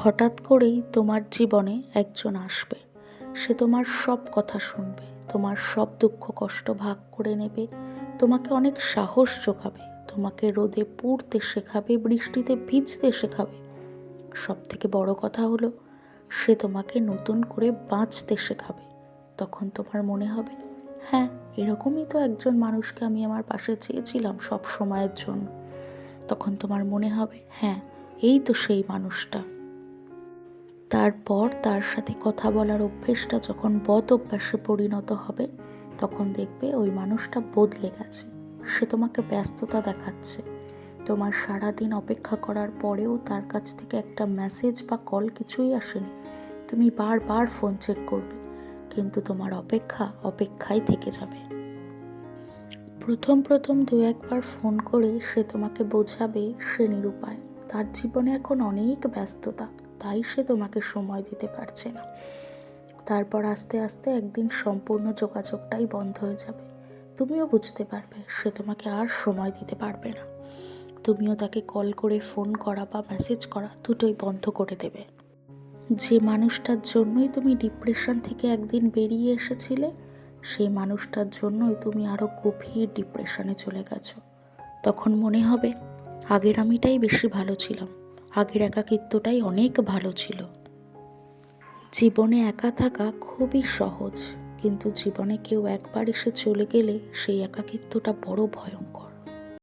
হঠাৎ করেই তোমার জীবনে একজন আসবে। সে তোমার সব কথা শুনবে, তোমার সব দুঃখ কষ্ট ভাগ করে নেবে, তোমাকে অনেক সাহস যোগাবে, তোমাকে রোদে পুড়তে শেখাবে, বৃষ্টিতে ভিজতে শেখাবে। সব থেকে বড় কথা হলো, সে তোমাকে নতুন করে বাঁচতে শেখাবে। তখন তোমার মনে হবে, হ্যাঁ, এরকমই তো একজন মানুষকে আমি আমার পাশে চেয়েছিলাম সব সময়ের জন্য। তখন তোমার মনে হবে, হ্যাঁ, এই তো সেই মানুষটা। তারপর তার সাথে কথা বলার অভ্যেসটা যখন বদ অভ্যাসে পরিণত হবে, তখন দেখবে ওই মানুষটা বদলে গেছে। সে তোমাকে ব্যস্ততা দেখাচ্ছে। তোমার সারাদিন অপেক্ষা করার পরেও তার কাছ থেকে একটা মেসেজ বা কল কিছুই আসেনি। তুমি বারবার ফোন চেক করবে, কিন্তু তোমার অপেক্ষা অপেক্ষায় থেকে যাবে। প্রথম প্রথম দু একবার ফোন করে সে তোমাকে বোঝাবে সে নিরুপায়, তার জীবনে এখন অনেক ব্যস্ততা, তাই সে তোমাকে সময় দিতে পারছে না। তারপর আস্তে আস্তে একদিন সম্পূর্ণ যোগাযোগটাই বন্ধ হয়ে যাবে। তুমিও বুঝতে পারবে সে তোমাকে আর সময় দিতে পারবে না। তুমিও তাকে কল করে ফোন করা বা মেসেজ করা দুটোই বন্ধ করে দেবে। যে মানুষটার জন্যই তুমি ডিপ্রেশন থেকে একদিন বেরিয়ে এসেছিলে, সেই মানুষটার জন্যই তুমি আরো গভীর ডিপ্রেশনে চলে গেছো। তখন মনে হবে, আগের আমিটাই বেশি ভালো ছিলাম, আগের একাকিত্বটাই অনেক ভালো ছিল। জীবনে একা থাকা খুবই সহজ, কিন্তু জীবনে কেউ একবার এসে চলে গেলে সেই একাকিত্বটা বড় ভয়ঙ্কর।